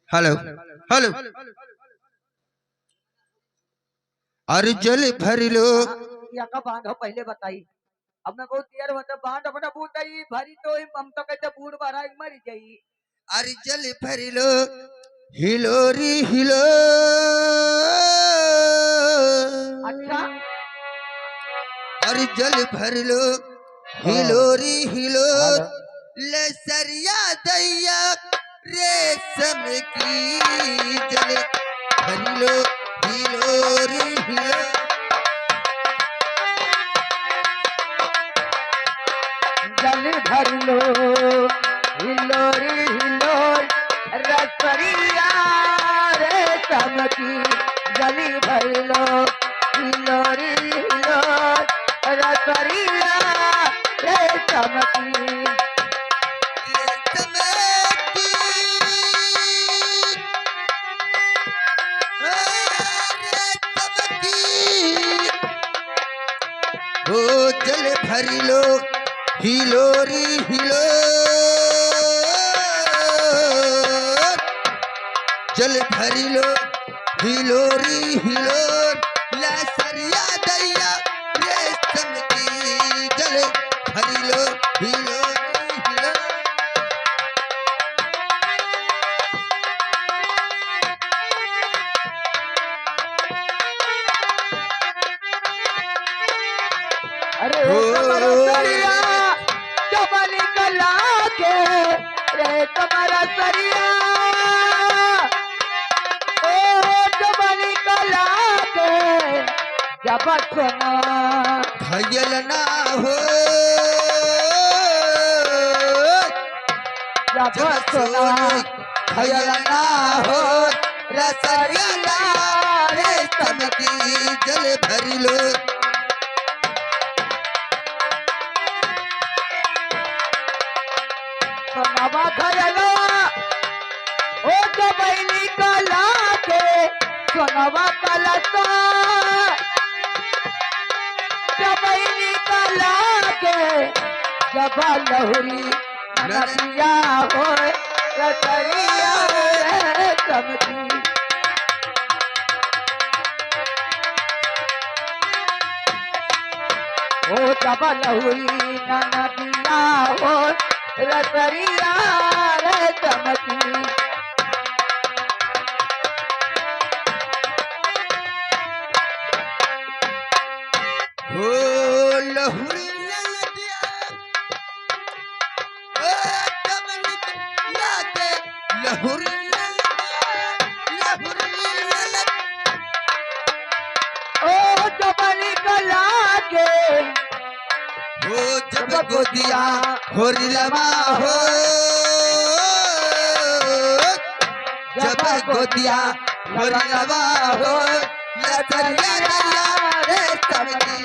Hello hello. अरे जल भर लो। या का बांध हो पहले बताई। अब मैं बहुत देर मतलब बांध अपना बूताई भरी तो हम तो कहते बूढ़ बारा मर जाई। अरे जल भर लो। हिलोरी हिलो। अच्छा अरे जल भर लो। हिलोरी हिलो। हेलो लसरिया दैया रेशम की जल भर लो। हिलोरी हिलो। जल भर लो हिलोरी हिलोर रसरिया रे चमकी जली भर लो हिलोरी हिलोर रसरिया रे चमकी ओ जल भर लो। हिलोरी हिलो। जल भर लो। हिलोरी हिलो। लसरिया दैया रेशम की जल भर लो। हिलोरी हिलो। अरे हो कमर सरिया चमन कला के रे कमर सरिया ओ चमन कला के जब सुना घयल ना हो। जब जब सुना सोने खयल घयल ना ना हो हो। रसरिया रसरिया दैया रे रेशम की जल भर लो। सुनवा खयलो ओ चमैनी कला के सुनवा कलसा चमैनी कला के जब लहुरी नदिया हो रसरिया रे चमकी ओ जब लहुरी नदिया हो रसरिया रे चमकी हो लहुरी नदिया। ओ चमन लागे लहुरी लहुरी ओ जबली कला के हो जब गोदिया हो रिलवा हो। जब गोदिया हो रिलवा हो। लसरिया दैया रेशम की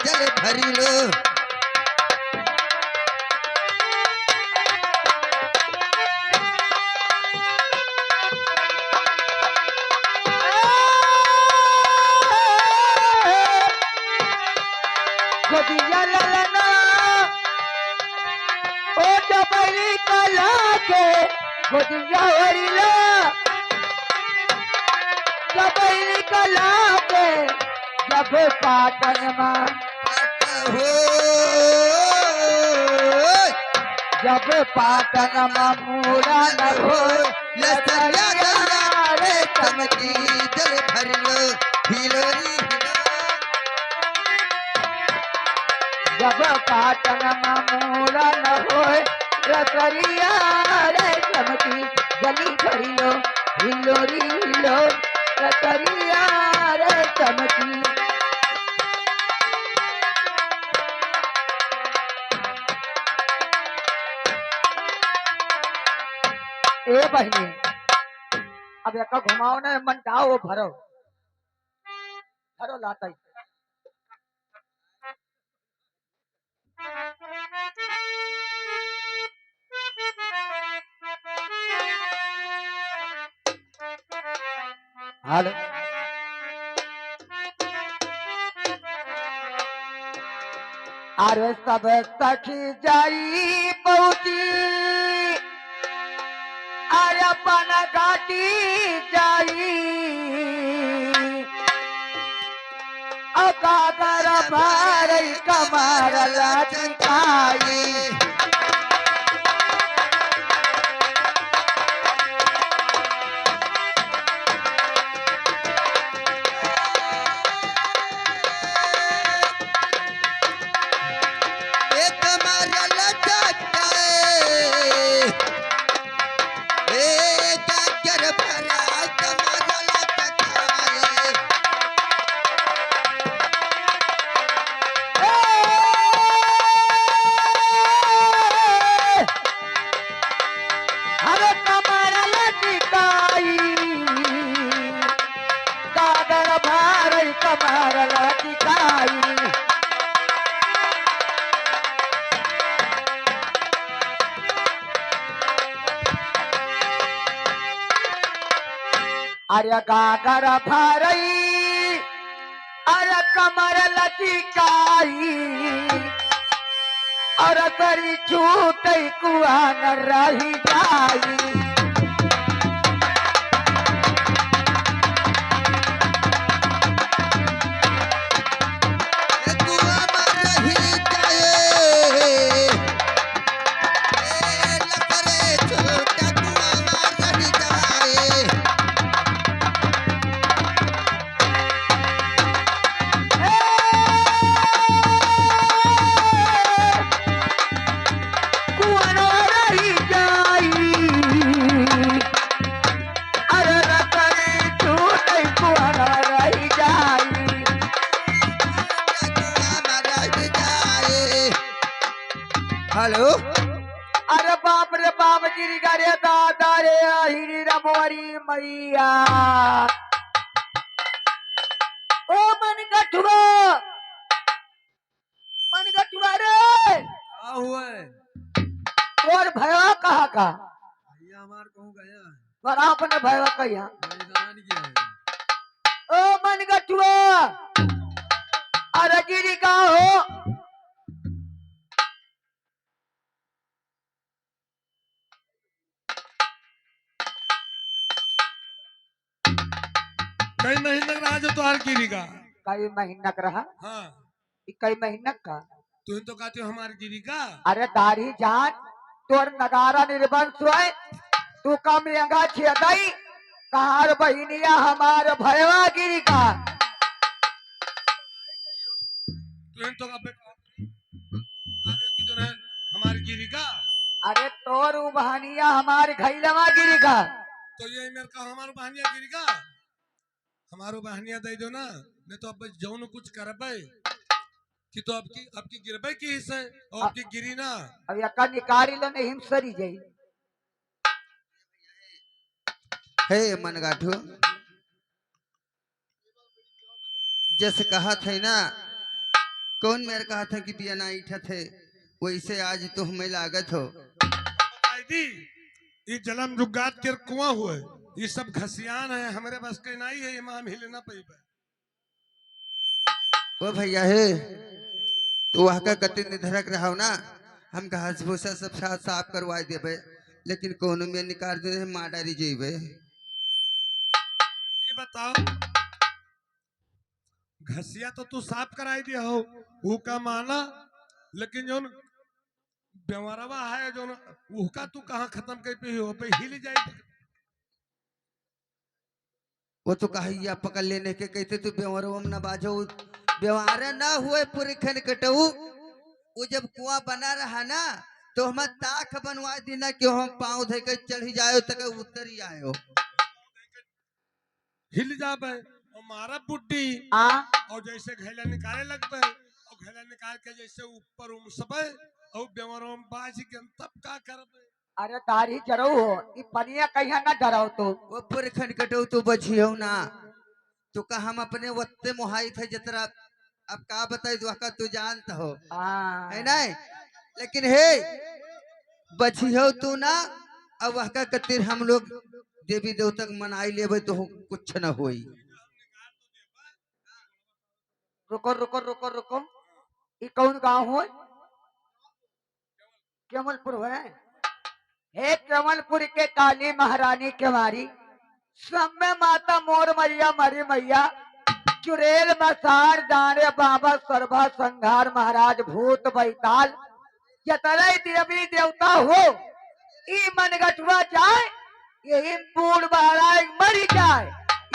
जल भर लो। गोदिया ललना ओ जबली कला के गोदिया हरिला जबली कला के जब पाटन मां हो जब पाटन मां मूड़ा न हो लसरिया दैया रे रेशम चमकी की जल भर लो। हिलोरी हिलो। जब पाटन मां मूड़ा न हो रसरिया रे चमकी गली भरी लो हिलोरी हिलो रसरिया रे चमकी ए बहनी अब एक घुमाओ ना मन डाओ भरो भरो लाता ही हाल अरे सब सखी जाई पहुंची अरे बन घाटी जाई अगागर भारी कमर लचकाई एक मारा लचकाए गागर भरा कमर लचकाए अरे कमर लचकाई गागर भारी कमर लचकाई अरे गागर भरई अरे कमर लचकाई अरे तरी छूट कुआ न रही जाई कुआ में रही जाए लकरे छोटा कुआ में रही जाए कुआ न रही जाई अरे तरी छूट कुआ न रही जाई हेलो अरे बाप रे बाप गिरी रे दादा रे हिरी रमोरी मैया ओ मन गठुआ रे क्या हुआ है? और भैया कहा का भैया हमार कहूँ गया है, पर आपने भैया कहिया मैदान किया है। ओ मन गठुआ अरे गिरी का हो कई महीने रहा जो तुहार गिरी का। कई महीना का रहा हाँ, कई महीना का तुम तो कहते हो हमार गिरी का। अरे दाढ़ी जान तोर नगारा निर्बंध हुए तू कम यंगा छेदई कहार बहिनिया हमार भयवा गिरी का तुम तो कब की जो है हमार गिरी का। अरे तोर उ बहनिया हमार घैलवा गिरी का तो ये मेरे का हमारो बहनिया गिरी का। हमारो बहनिया दे दो ना, नहीं तो अब जौन कुछ करबे कि तो आपकी गिरबे की हिस्से और आपकी गिरी ना। अब यका निकारी लो नहीं हिमसरी जाई हे मनगाठू जैसे कहा थे ना कौन मेरे कहा था कि बिया ना इठा थे वैसे आज तो हमें लागत हो बताई दी ये जलम रुगात के कुआं हुए, ये सब घसियान है, हमारे बस के नहीं है, ये माम हिले ना पई। वो भैया है तो वह का कति निधरक रहा हो ना हम घास भूसा सब साथ साफ करवा देबे लेकिन कोनो में निकाल दे मार डारी जेबे। ये बताओ घसिया तो तू साफ कराई दिया हो वो का माना, लेकिन जो बेवरवा है जो वो का तू कहाँ खत्म कर पे हो पे हिल जाए। वो तो कहिया पकड़ लेने के कहते तू बेवरवम ना बाजो व्यवहार ना हुए पूरे खन कटऊ वो जब कुआं बना रहा ना तो हम ताख बनवा देना कि हम पाँव धे के चढ़ ही जाए तक उतर ही आयो हिल जाबे और मारा बुड्डी आ और जैसे घैला निकाले लगबे और घैला निकाल के जैसे ऊपर उमसबे और बेवरवा में बाज के तब का करबे। अरे दाढ़ी जरो हो ई पनिया कहिया ना डराओ तो वो पूरे खन कटऊ तू बचियो ना तो का हम अपने वत्ते मुहाई थे जतरा अब का बताई तू का तू जानता हो है ना लेकिन हे बचियो तू ना अब वह का कतिर हम लोग देवी देवता के मनाई लेबे तो कुछ न होई। रुको रुको रुको रुको ई कौन गांव हो केवलपुर है हे जमलपुर के काली महारानी के मारी सब में माता मोर मैया मरी मैया चुड़ैल मसार जाने बाबा सर्वा संघार महाराज भूत बैताल जतरे देवी देवता हो ई मनगटवा जाए यही बूढ़ महाराज मरी जाए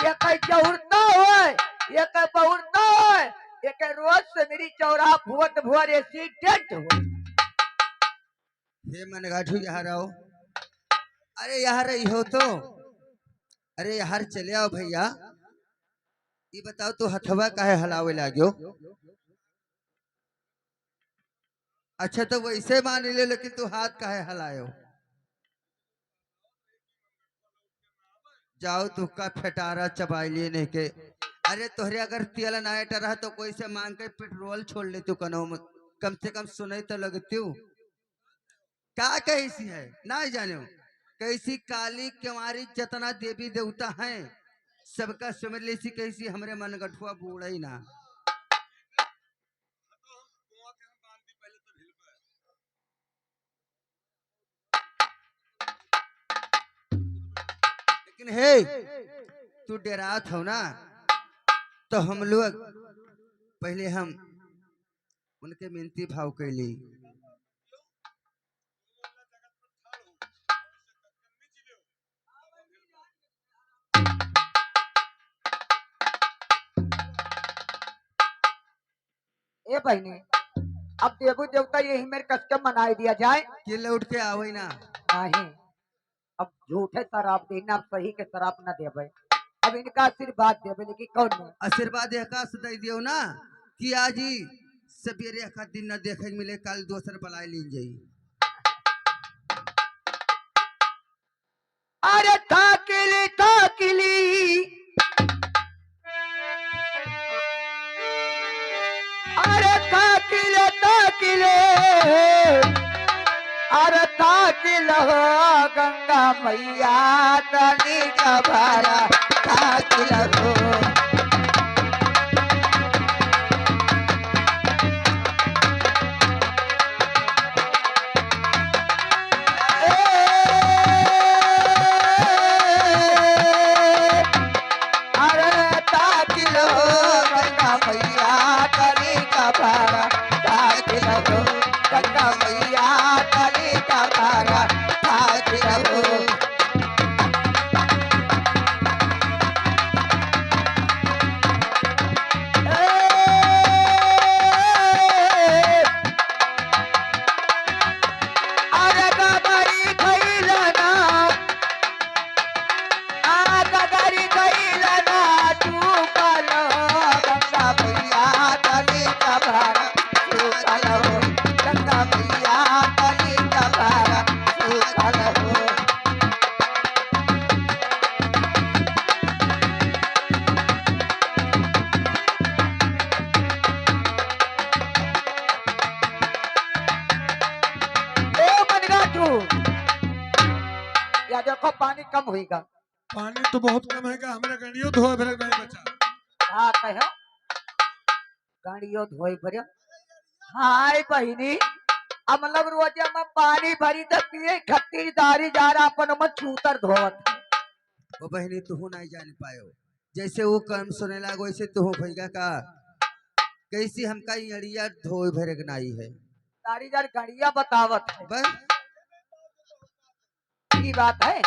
ये कई चौरता होए ये कई बहुरता होए ये कई रोज से मेरी चौरा भुवत भुवर एक्सीडेंट हो। हे मनगाठू यहाँ रहो। अरे यहाँ रही हो तो अरे यार चले आओ भैया। ये बताओ तो हथवा काहे हलावे लाग्यो। अच्छा तो वैसे मान ले लेकिन तू हाथ काहे हलायो। जाओ तू का फटारा चबाई लिए नहीं के। अरे तोहरे अगर तेल ना रहा तो कोई से मांग के पेट्रोल छोड़ ले तू कनो कम से कम सुने तो लगती का कैसी है ना जाने कैसी काली कुंवारी जतना देवी देवता हैं सबका सुमिर लेसी कैसी हमरे मन गठुआ बूढ़ा ही ना। लेकिन हे तू डरात हो ना तो हम लोग पहले हम उनके मिनती भाव कैली। ए बहने अब देवू देवता यही मेरे कस्टम मनाई दिया जाए कि लौट के आवे ना। नहीं अब झूठे शराब देना अब सही के शराब न देवे अब इनका आशीर्वाद देवे लेकिन कौन नहीं आशीर्वाद एकाश दे दियो ना कि आज ही सवेरे का दिन न देखे मिले कल दोसर बलाय लीन जाई। अरे ताकिली ताकिली अरे ताकिले ताकिले अरे ताकिल हो गंगा मैया तनी कबारा ताकिल हो। या देखो पानी कम होगा। पानी तो बहुत कम है हमारे गड़ियों धोए भरे नहीं बचा। हाँ कहो गाड़ियों धोए भरे। हाय बहिनी अब मतलब रोज हम पानी भरी तो पिए खतीरदारी जा रहा अपन में छूतर धोवत। वो बहनी तू नहीं जान पायो जैसे वो काम सुने लागो वैसे तू भैया का कैसी हमका अड़िया धोए भरे गनाई है तारी जार गड़िया बतावत है बस ये बात है।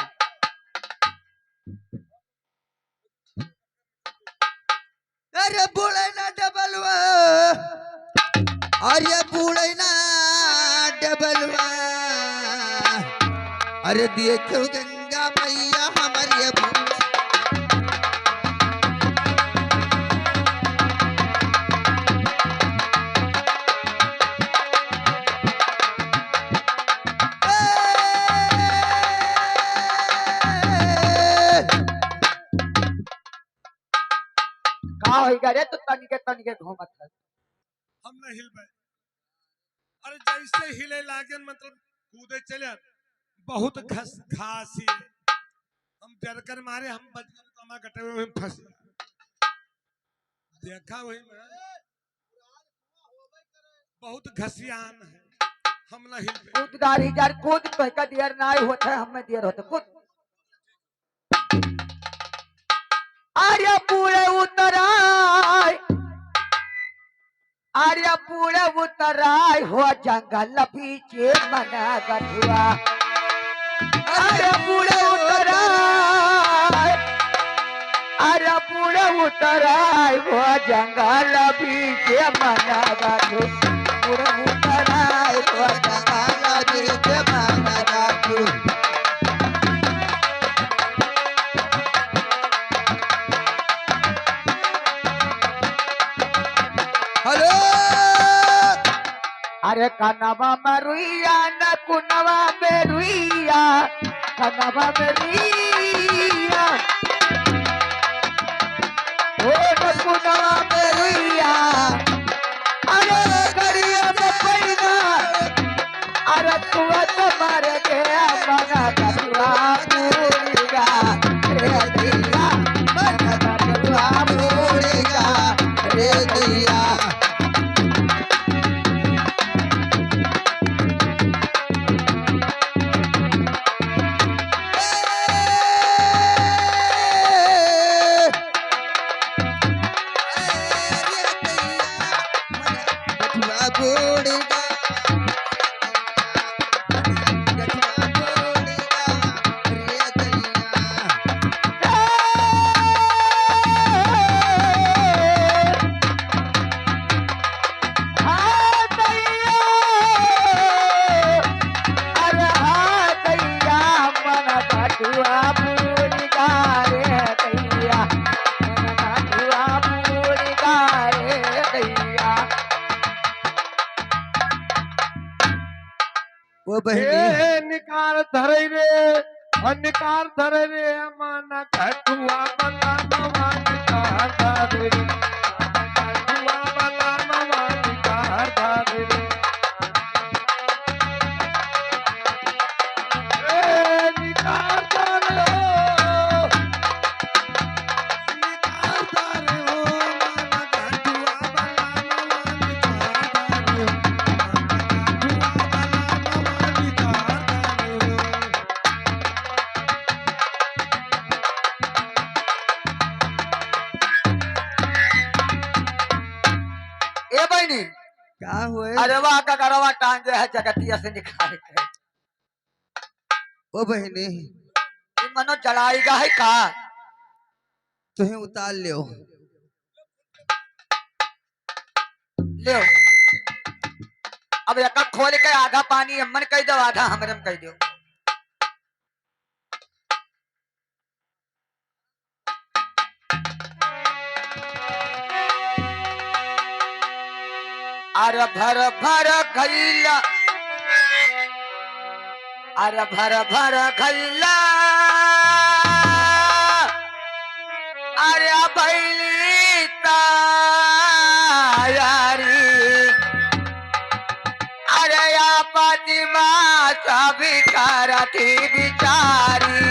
अरे बूढ़े ना डबलवा अरे बूढ़े ना डबलवा अरे देखो गंगा मैया हमारे रे तो तनिके घूमत है। हम न हिल पाए। अरे जैसे हिले लागे मतलब कूदे चले बहुत घासी हम डर कर मारे हम बचकर कमा कटे हुए फंस देखा वही में बहुत घसियान है हम ना हिल पे कूद गाड़ी जार कूद तो का देर ना होता है हमें देर होता कूद आर्या पूरे उतराय आर्या पूरे उतराय हो जंगल पीछे मना गठुआ आर्या पूरे उतराय आर्या पूरे उतराय हो जंगल पीछे मना गठु पूरे उतराय हो जंगल पीछे मना गठु हेलो अरे कनवा में रुइया न कुनवा में रुइया कनवा में रुइया ओ न कुनवा में रुइया अरे गरिया में पैना अरे तुआ तो मर गया मना कटुआ मुर्गा रे दैया मना कटुआ मुर्गा रे दैया वो बहनी ए निकार धरे रे निकार धरे रे माना कटुआ बला नवा निकार धरे रे कटुआ बला नवा निकार धरे रे ए निकार धरे हो निकार धरे हो माना कटुआ बला नवा निकार धरे हो ए बहनी क्या हुए अरे वाह का गरवा टांगे है जगतिया से निकाल के वो बहनी ये मनो जलाएगा है का तुम्हें उतार लियो ले अब एक खोल के आधा पानी अम्मन कह दो आधा हमरे में कह दो अरे भर भर खैला अरे भर भर खैला अरे बैली तायारी अरे आपती माँ सभी करती बिचारी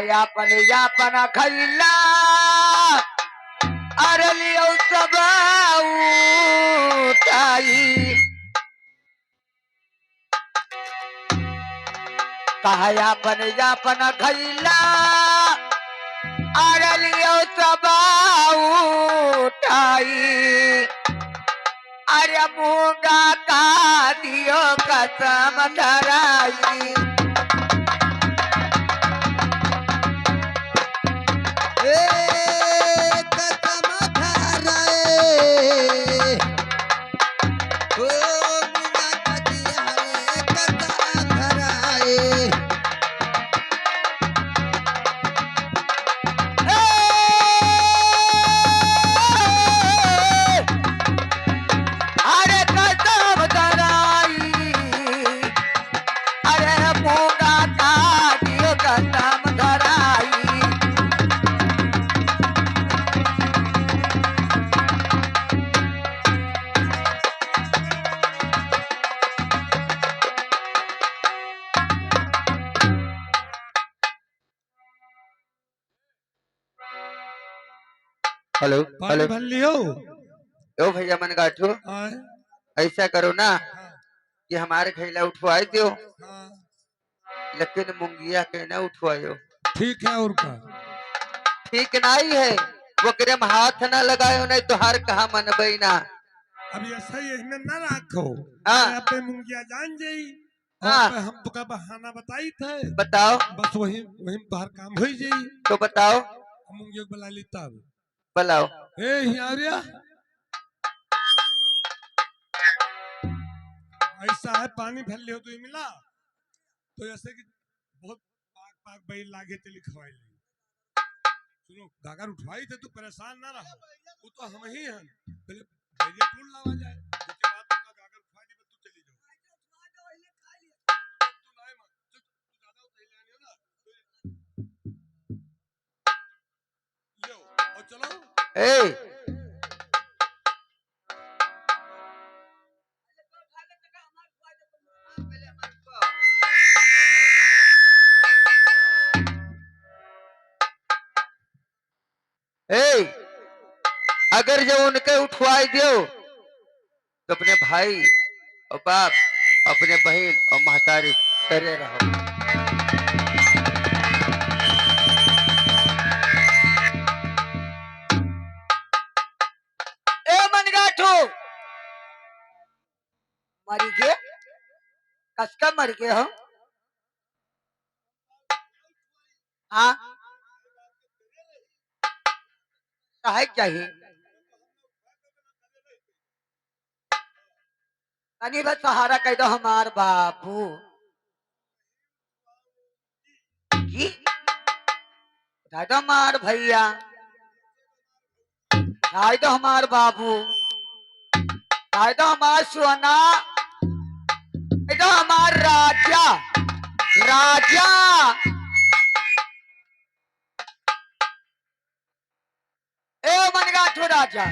यापन यापन खैला अरे लियो सब उठाई कहा यापन यापन खैला अरे लियो सब उठाई अरे मूंगा का दियो कसम धराई हेलो पानी हेलो। भर लियो। ओ भैया मन गाठो, आए, ऐसा करो ना हाँ, कि हमारे खैला उठवाई दो, हाँ, लेकिन मुंगिया के ना उठवायो। ठीक है और का। ठीक नहीं है, वो करम हाथ ना लगायो, नहीं तो हर कहा मनबई ना। अब ऐसा ही इसमें न रखो। हाँ यहाँ पे मुंगिया जान जाई और हाँ पे हम तो का बहाना बताई थे, बताओ, बस वही वही बाहर काम हो जाई। तो बताओ, हम मुंगिया को बुला ली तब। बुलाओ। ए हियारिया, ऐसा है पानी भर लियो तो ये मिला, तो ऐसे कि बहुत पाक पाक बई लागे चली खवाई ली। सुनो गागर उठवाई थे, तू परेशान ना रहो, वो तो हम ही हैं। पहले भैया टूल लावा जाए, उसके बाद तू गागर उठवा दी, तू चली जाओ। तू ना मत, तू ज्यादा उठा लानी हो ना, लियो और चलो। ए ए, अगर जो उनके उठवाई दो तो अपने भाई और बाप, अपने बहन और महतारी करे रहो। ए मनगाठो मरी के कसका मर के हो। हाँ सहायक चाहिए, तनी बस सहारा कह दो हमार बाबू जी। बता दो हमार भैया, बता दो हमार बाबू, बता दो हमार सोना, बता दो हमार राजा, राजा। ए मनगाठो राजा,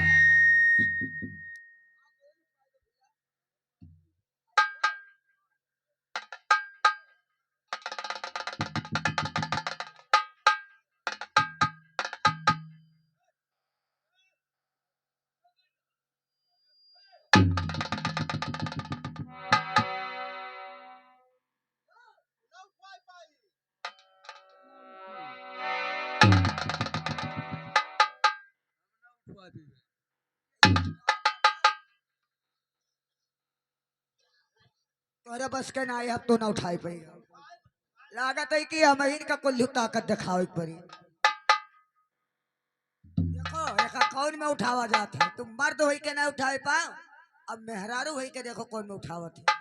तोरे बस के ना अब तो ना उठाई पाएगा। लागत है कि हम इनका कुल्लू ताकत दिखावे पड़ी। देखो रेखा कौन में उठावा जात है, तुम मर्द होई के ना उठाए पाओ, अब मेहरारू होई के देखो कौन में उठावत है।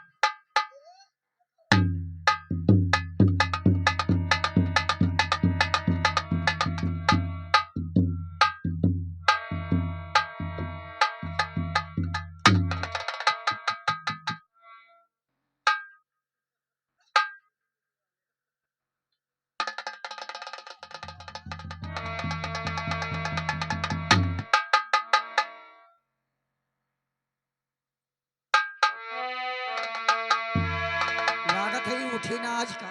लागत है उठी ना आज का।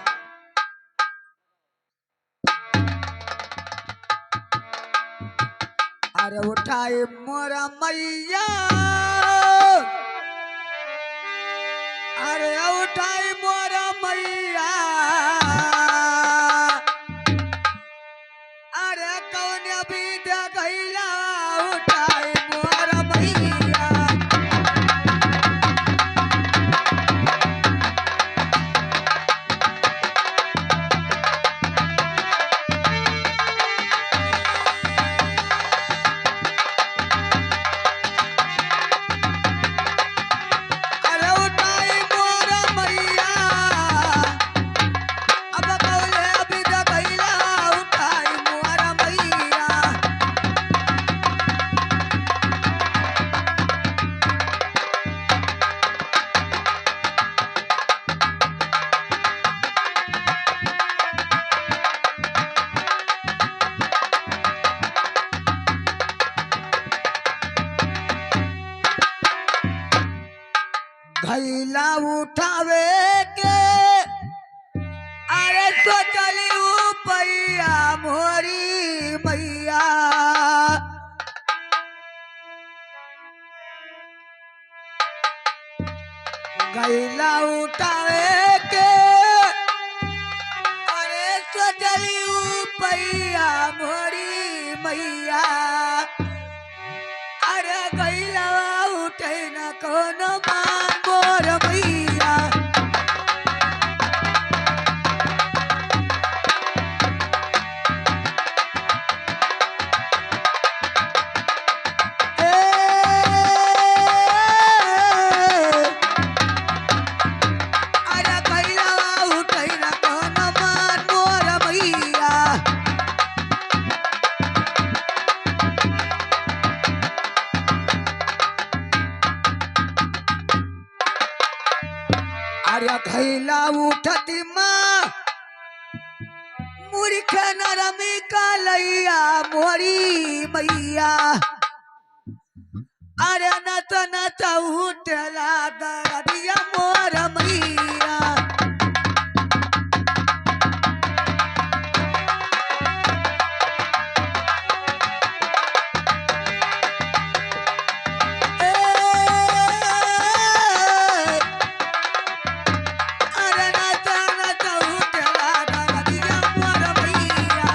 अरे उठाए मोरा मैया, अरे उठाए मोरा मैया, अरे कौन अभी गईला, उठाए मोरा मैया। अरे उठाए मोरा मैया, अब कौले अभी गईला, उठाए मोरा मैया। घैला उठावे के, अरे तो चली पैया मोरी मैया, उठावे के अरे सोचली पैया मोरी मैया अरे गैलवा उठे न कोनो मान मोर मैया अरे गैलवा उठे न कोनो मान मोर मैया अरे घैला उठती माँ मूर्ख नरमी कालैया मोरी मैया अरे नच उठला दरदिया मोर मैया अरे नच उठला दरदिया मोर मैया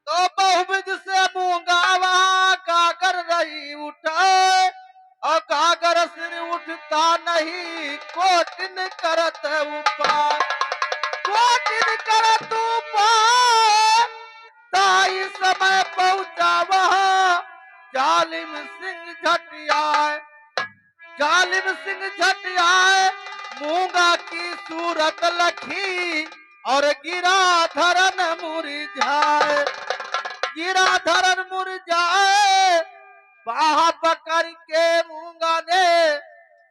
तो बहुविध से मूंगावा काकर रही उठाए और काकर सिर उठता नहीं कोटिन करत उपाय कोटिन करत उपाय ताई समय पहुंचा वहाँ जालिम सिंह झटियाए जालिम सिंह झटियाए मूंगा की सूरत लखी और गिरा धरन मुरझाए गिरा धरन मुरझाए बाह पकड़ के मूंगा ने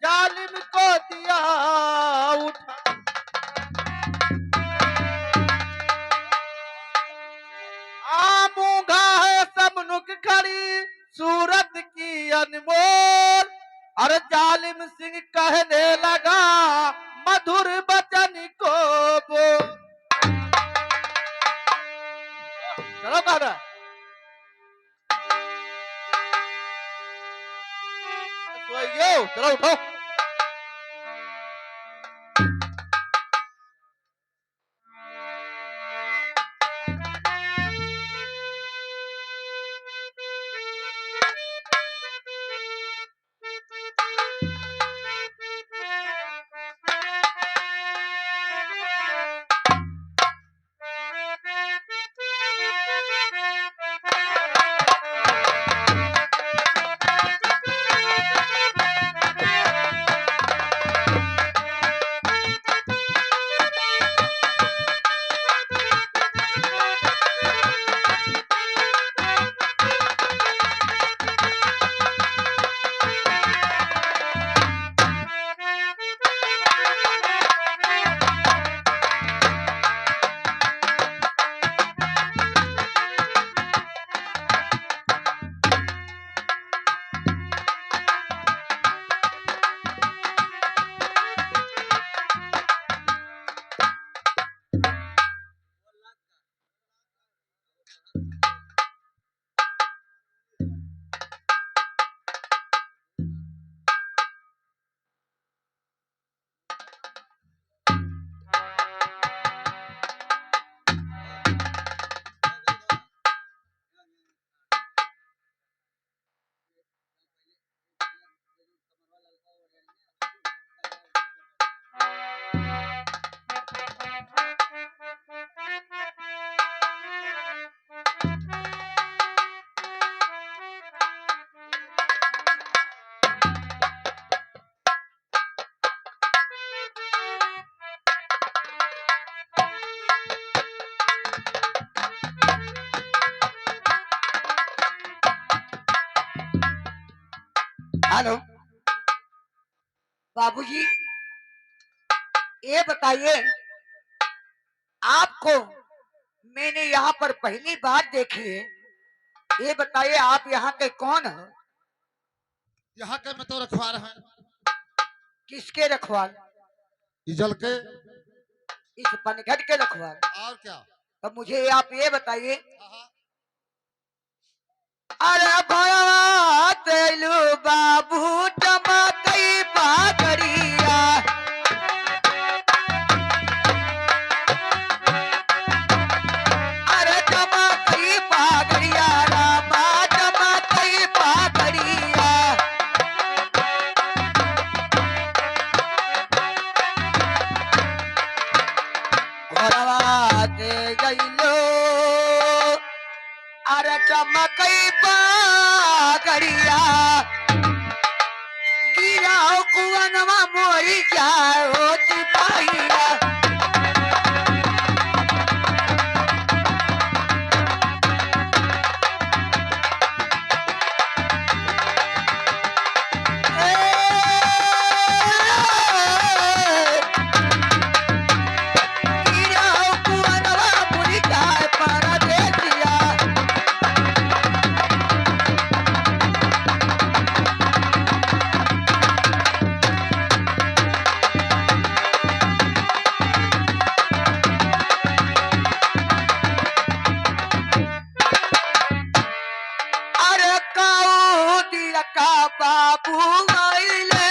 जालिम को दिया उठा मूंगा है सबनुक खड़ी सूरत की अनमोल और जालिम सिंह कहने लगा मधुर बचन को बोल चलो कह रहा है चलो उठो हेलो बाबूजी, ये बताइए आपको मैंने यहाँ पर पहली बार देखी है, ये बताइए आप यहाँ के कौन हो? यहाँ के मैं तो रखवार है। किसके रखवाल? जल के इस पनघट के रखवाल। और क्या? तो मुझे आप ये बताइए, हाँ। अरे भैया तेलू बाबू टमाकई पागड़िया, अरे टमाकई पागड़िया रामा टमाकई पागड़िया। घरवा दे गईलो अरे चमकई पागड़िया, कीड़ा कुवनवा मोरी जाओ सिपाहिया। कीड़ा कुवनवा मोरी जाए परदेसिया। अरे काऊ दिया का बाबू आइले